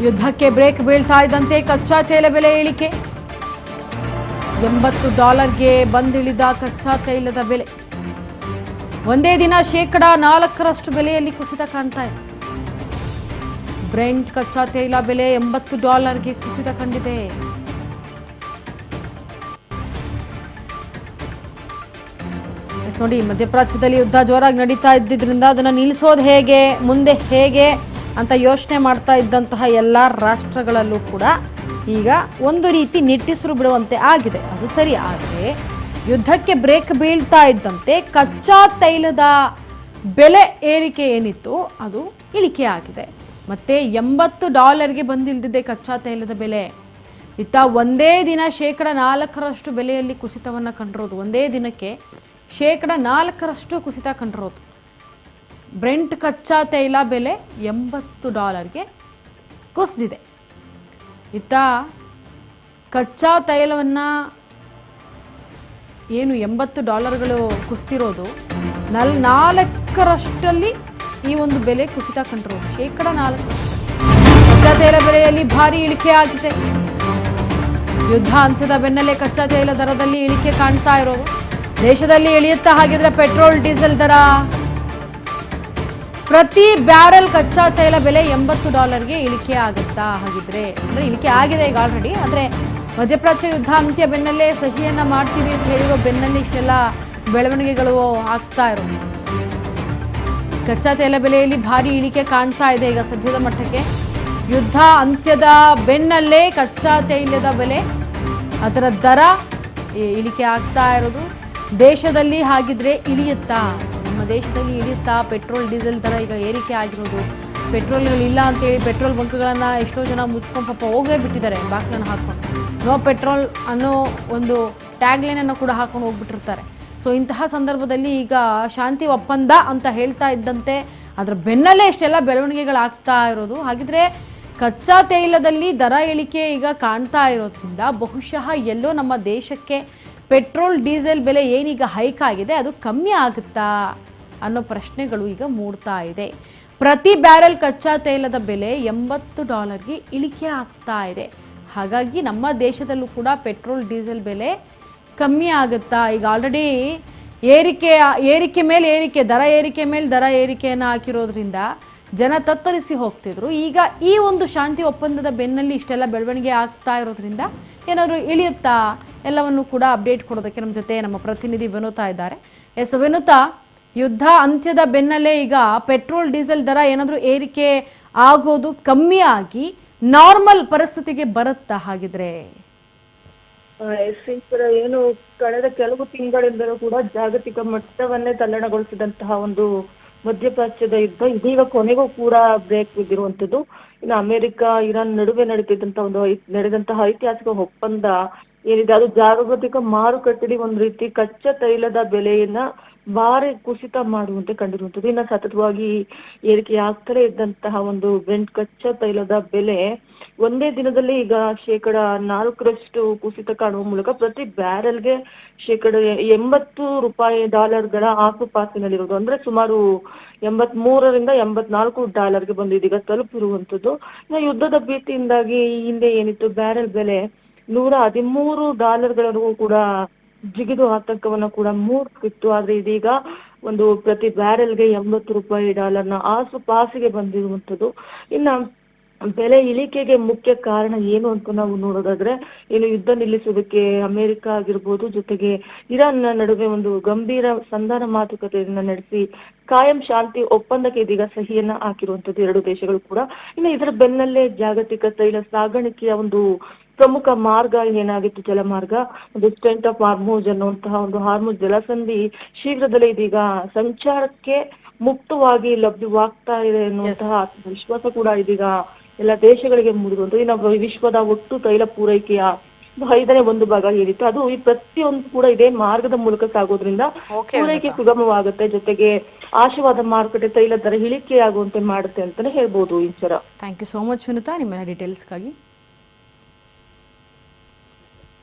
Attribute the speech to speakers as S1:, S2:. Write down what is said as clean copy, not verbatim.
S1: ಯುದ್ಧಕ್ಕೆ ಬ್ರೇಕ್ ಬೀಳ್ತಾ ಇದ್ದಂತೆ ಕಚ್ಚಾ ತೈಲ ಬೆಲೆ ಇಳಿಕೆ. $80ಗೆ ಬಂದಿಳಿದ ಕಚ್ಚಾ ತೈಲದ ಬೆಲೆ ಒಂದೇ ದಿನ -4% ಬೆಲೆಯಲ್ಲಿ ಕುಸಿತ ಕಾಣ್ತಾ ಇದೆ. ಬ್ರೆಂಟ್ ಕಚ್ಚಾ ತೈಲ ಬೆಲೆ $80ಗೆ ಕುಸಿತ ಕಂಡಿದೆ. ನೋಡಿ, ಮಧ್ಯಪ್ರಾಚ್ಯದಲ್ಲಿ ಯುದ್ಧ ಜೋರಾಗಿ ನಡೀತಾ ಇದ್ದಿದ್ರಿಂದ ಅದನ್ನು ನಿಲ್ಲಿಸೋದು ಹೇಗೆ, ಮುಂದೆ ಹೇಗೆ ಅಂತ ಯೋಚನೆ ಮಾಡ್ತಾ ಇದ್ದಂತಹ ಎಲ್ಲ ರಾಷ್ಟ್ರಗಳಲ್ಲೂ ಕೂಡ ಈಗ ಒಂದು ರೀತಿ ನಿಟ್ಟುಸಿರು ಬಿಡುವಂತೆ ಆಗಿದೆ. ಅದು ಸರಿ, ಆದರೆ ಯುದ್ಧಕ್ಕೆ ಬ್ರೇಕ್ ಬೀಳ್ತಾ ಇದ್ದಂತೆ ಕಚ್ಚಾ ತೈಲದ ಬೆಲೆ ಏರಿಕೆ ಏನಿತ್ತು ಅದು ಇಳಿಕೆ ಆಗಿದೆ. ಮತ್ತೆ $80ಗೆ ಬಂದಿಳಿದಿದೆ ಕಚ್ಚಾ ತೈಲದ ಬೆಲೆ. ಇತ್ತ ಒಂದೇ ದಿನ -4% ಬೆಲೆಯಲ್ಲಿ ಕುಸಿತವನ್ನು ಕಂಡಿರೋದು. ಒಂದೇ ದಿನಕ್ಕೆ -4% ಕುಸಿತ ಕಂಡಿರೋದು. ಬ್ರೆಂಟ್ ಕಚ್ಚಾ ತೈಲ ಬೆಲೆ $80ಗೆ ಕುಸಿದಿದೆ. ಇತ್ತ ಕಚ್ಚಾ ತೈಲವನ್ನು ಏನು $80 ಕುಸಿತಿರೋದು 4%ರಲ್ಲಿ ಈ ಒಂದು ಬೆಲೆ ಕುಸಿತ ಕಂಡಿರೋದು. -4%. ಕಚ್ಚಾ ತೈಲ ಬೆಲೆಯಲ್ಲಿ ಭಾರಿ ಇಳಿಕೆ ಆಗಿದೆ. ಯುದ್ಧ ಅಂತ್ಯದ ಬೆನ್ನಲ್ಲೇ ಕಚ್ಚಾ ತೈಲ ದರದಲ್ಲಿ ಇಳಿಕೆ ಕಾಣ್ತಾ ಇರೋದು. ದೇಶದಲ್ಲಿ ಇಳಿಯುತ್ತಾ ಹಾಗಿದ್ರೆ ಪೆಟ್ರೋಲ್ ಡೀಸೆಲ್ ದರ? ಪ್ರತಿ ಬ್ಯಾರೆಲ್ ಕಚ್ಚಾ ತೈಲ ಬೆಲೆ $80ಗೆ ಇಳಿಕೆ ಆಗುತ್ತಾ ಹಾಗಿದ್ರೆ? ಅಂದರೆ ಇಳಿಕೆ ಆಗಿದೆ ಈಗ ಆಲ್ರೆಡಿ. ಆದರೆ ಮಧ್ಯಪ್ರಾಚ್ಯ ಯುದ್ಧ ಅಂತ್ಯ ಬೆನ್ನಲ್ಲೇ ಸಹಿಯನ್ನ ಮಾಡ್ತೀವಿ ಅಂತ ಹೇಳಿರೋ ಬೆನ್ನಲ್ಲೇ ಇಷ್ಟೆಲ್ಲ ಬೆಳವಣಿಗೆಗಳು ಆಗ್ತಾ ಇರೋದು. ಕಚ್ಚಾ ತೈಲ ಬೆಲೆಯಲ್ಲಿ ಭಾರಿ ಇಳಿಕೆ ಕಾಣ್ತಾ ಇದೆ ಈಗ ಸದ್ಯದ ಮಟ್ಟಕ್ಕೆ. ಯುದ್ಧ ಅಂತ್ಯದ ಬೆನ್ನಲ್ಲೇ ಕಚ್ಚಾ ತೈಲದ ಬೆಲೆ, ಅದರ ದರ ಇಳಿಕೆ ಆಗ್ತಾ ಇರೋದು. ದೇಶದಲ್ಲಿ ಹಾಗಿದ್ರೆ ಇಳಿಯುತ್ತಾ? ನಮ್ಮ ದೇಶದಲ್ಲಿ ಇಳಿಯುತ್ತಾ ಪೆಟ್ರೋಲ್ ಡೀಸೆಲ್ ದರ? ಈಗ ಏರಿಕೆ ಆಗಿರೋದು, ಪೆಟ್ರೋಲ್ಗಳಿಲ್ಲ ಅಂತೇಳಿ ಪೆಟ್ರೋಲ್ ಬಂಕ್ಗಳನ್ನು ಎಷ್ಟೋ ಜನ ಮುಚ್ಕೊಂಡು ಪಾಪ ಹೋಗೇ ಬಿಟ್ಟಿದ್ದಾರೆ, ಬಾಕ್ಲನ್ನು ಹಾಕ್ಕೊಂಡು. ನೋ ಪೆಟ್ರೋಲ್ ಅನ್ನೋ ಒಂದು ಟ್ಯಾಗ್ಲೈನನ್ನು ಕೂಡ ಹಾಕೊಂಡು ಹೋಗ್ಬಿಟ್ಟಿರ್ತಾರೆ. ಸೊ ಇಂತಹ ಸಂದರ್ಭದಲ್ಲಿ ಈಗ ಶಾಂತಿ ಒಪ್ಪಂದ ಅಂತ ಹೇಳ್ತಾ ಇದ್ದಂತೆ ಅದರ ಬೆನ್ನಲ್ಲೇ ಇಷ್ಟೆಲ್ಲ ಬೆಳವಣಿಗೆಗಳಾಗ್ತಾ ಇರೋದು. ಹಾಗಿದ್ರೆ ಕಚ್ಚಾ ತೈಲದಲ್ಲಿ ದರ ಇಳಿಕೆ ಈಗ ಕಾಣ್ತಾ ಇರೋದ್ರಿಂದ ಬಹುಶಃ ಎಲ್ಲೋ ನಮ್ಮ ದೇಶಕ್ಕೆ ಪೆಟ್ರೋಲ್ ಡೀಸೆಲ್ ಬೆಲೆ ಏನೀಗ ಹೈಕ್ ಆಗಿದೆ ಅದು ಕಮ್ಮಿ ಆಗುತ್ತಾ ಅನ್ನೋ ಪ್ರಶ್ನೆಗಳು ಈಗ ಮೂಡ್ತಾ ಇದೆ. ಪ್ರತಿ ಬ್ಯಾರೆಲ್ ಕಚ್ಚಾ ತೈಲದ ಬೆಲೆ $80ಗೆ ಇಳಿಕೆ ಆಗ್ತಾ ಇದೆ. ಹಾಗಾಗಿ ನಮ್ಮ ದೇಶದಲ್ಲೂ ಕೂಡ ಪೆಟ್ರೋಲ್ ಡೀಸೆಲ್ ಬೆಲೆ ಕಮ್ಮಿ ಆಗುತ್ತಾ? ಈಗ ಆಲ್ರೆಡಿ ಏರಿಕೆ ಮೇಲೆ ಏರಿಕೆ, ದರ ಏರಿಕೆ ಮೇಲೆ ದರ ಏರಿಕೆಯನ್ನು ಹಾಕಿರೋದ್ರಿಂದ ಜನ ತತ್ತರಿಸಿ ಹೋಗ್ತಿದ್ರು. ಈಗ ಈ ಒಂದು ಶಾಂತಿ ಒಪ್ಪಂದದ ಬೆನ್ನಲ್ಲಿ ಇಷ್ಟೆಲ್ಲ ಬೆಳವಣಿಗೆ ಆಗ್ತಾ ಇರೋದ್ರಿಂದ ಏನಾದರೂ ಇಳಿಯುತ್ತಾ? ಎಲ್ಲವನ್ನು ಕೂಡ ಅಪ್ಡೇಟ್ ಕೊಡೋದಕ್ಕೆ ನಮ್ಮ ಜೊತೆ ನಮ್ಮ ಪ್ರತಿನಿಧಿ ವಿನುತಾ ಇದ್ದಾರೆ. ಎಸ್ ವಿನುತಾ, ಯುದ್ಧ ಅಂತ್ಯದ ಬೆನ್ನಲ್ಲೇ ಈಗ ಪೆಟ್ರೋಲ್ ಡೀಸೆಲ್ ದರ ಏನಾದರೂ ಏರಿಕೆ ಆಗೋದು ಕಮ್ಮಿ ಆಗಿ ನಾರ್ಮಲ್ ಪರಿಸ್ಥಿತಿಗೆ ಬರುತ್ತಾ ಹಾಗಿದ್ರೆ?
S2: ಏನು ಕಳೆದ ಕೆಲವು ತಿಂಗಳಿಂದಲೂ ಕೂಡ ಜಾಗತಿಕ ಮಟ್ಟವನ್ನೇ ತಲ್ಲಣಗೊಳಿಸಿದಂತಹ ಒಂದು ಮಧ್ಯಪ್ರಾಚ್ಯದ ಯುದ್ಧ ಇದೀಗ ಕೊನೆಗೂ ಕೂಡ ಬ್ರೇಕ್ ಬಿದ್ದಿರುವಂತದ್ದು. ಇನ್ನು ಅಮೆರಿಕ ಇರಾನ್ ನಡುವೆ ನಡೆದಂತಹ ಐತಿಹಾಸಿಕ ಒಪ್ಪಂದ ಏನಿದೆ ಅದು ಜಾಗತಿಕ ಮಾರುಕಟ್ಟೆಯಲ್ಲಿ ಒಂದು ರೀತಿ ಕಚ್ಚಾ ತೈಲದ ಬೆಲೆಯನ್ನ ಭಾರಿ ಕುಸಿತ ಮಾಡುವಂತೆ ಕಂಡಿರುವಂತದ್ದು. ಇನ್ನು ಸತತವಾಗಿ ಏರಿಕೆ ಆಗ್ತಲೇ ಇದ್ದಂತಹ ಒಂದು ಬ್ರೆಂಟ್ ಕಚ್ಚಾ ತೈಲದ ಬೆಲೆ ಒಂದೇ ದಿನದಲ್ಲಿ ಈಗ -4% ಕುಸಿತ ಕಾಣುವ ಮೂಲಕ ಪ್ರತಿ ಬ್ಯಾರೆಲ್ಗೆ $80 ಆಸುಪಾಸಿನಲ್ಲಿರುವುದು, ಅಂದ್ರೆ ಸುಮಾರು $83ರಿಂದ $84ಗೆ ಬಂದು ಇದೀಗ ತಲುಪಿರುವಂತದ್ದು. ಯುದ್ಧದ ಭೀತಿಯಿಂದಾಗಿ ಈ ಹಿಂದೆ ಏನಿತ್ತು ಬ್ಯಾರೆಲ್ ಬೆಲೆ $113 ಕೂಡ ಜಿಗಿದು ಆತಂಕವನ್ನ ಕೂಡ ಮೂಡಿಸಿತ್ತು. ಆದ್ರೆ ಇದೀಗ ಒಂದು ಪ್ರತಿ ಬ್ಯಾರೆಲ್ಗೆ $80 ಆಸುಪಾಸಿಗೆ ಬಂದಿರುವಂತದ್ದು. ಇನ್ನ ಬೆಲೆ ಇಳಿಕೆಗೆ ಮುಖ್ಯ ಕಾರಣ ಏನು ಅಂತ ನಾವು ನೋಡೋದಾದ್ರೆ, ಏನು ಯುದ್ಧ ನಿಲ್ಲಿಸೋದಕ್ಕೆ ಅಮೆರಿಕ ಆಗಿರ್ಬೋದು, ಜೊತೆಗೆ ಇರಾನ್ ನಡುವೆ ಒಂದು ಗಂಭೀರ ಸಂಧಾನ ಮಾತುಕತೆಯನ್ನ ನಡೆಸಿ ಕಾಯಂ ಶಾಂತಿ ಒಪ್ಪಂದಕ್ಕೆ ಇದೀಗ ಸಹಿಯನ್ನ ಹಾಕಿರುವಂತದ್ದು ಎರಡು ದೇಶಗಳು ಕೂಡ. ಇನ್ನು ಇದರ ಬೆನ್ನಲ್ಲೇ ಜಾಗತಿಕ ತೈಲ ಸಾಗಾಣಿಕೆಯ ಒಂದು ಪ್ರಮುಖ ಮಾರ್ಗ ಏನಾಗಿತ್ತು, ಜಲಮಾರ್ಗ, ಒಂದು ಸ್ಟ್ರೈಟ್ ಆಫ್ ಹಾರ್ಮುಜ್ ಅನ್ನುವಂತಹ ಒಂದು ಹಾರ್ಮುಜ್ ಜಲಸಂಧಿ ಶೀಘ್ರದಲ್ಲೇ ಇದೀಗ ಸಂಚಾರಕ್ಕೆ ಮುಕ್ತವಾಗಿ ಲಭ್ಯವಾಗ್ತಾ ಇದೆ ಎನ್ನುವಂತಹ ವಿಶ್ವಾಸ ಕೂಡ ಇದೀಗ ಎಲ್ಲ ದೇಶಗಳಿಗೆ ಮೂಡಿರುವಂತದ್ದು. ಇನ್ನು ವಿಶ್ವದ ಒಟ್ಟು ತೈಲ ಪೂರೈಕೆಯ 5ನೇ ಭಾಗ ಏನಿತ್ತು ಅದು ಈ ಪ್ರತಿಯೊಂದು ಕೂಡ ಇದೇ ಮಾರ್ಗದ ಮೂಲಕ ಸಾಗೋದ್ರಿಂದ ಪೂರೈಕೆ ಸುಗಮವಾಗುತ್ತೆ, ಜೊತೆಗೆ ಆಶಾವಾದ ಮಾರುಕಟ್ಟೆ ತೈಲ ದರ ಇಳಿಕೆ ಆಗುವಂತೆ ಮಾಡುತ್ತೆ ಅಂತಾನೆ ಹೇಳ್ಬೋದು.
S1: Thank you so much Vinutha, ನಿಮ್ಮೆಲ್ಲ ಡೀಟೇಲ್ಸ್ಗಾಗಿ.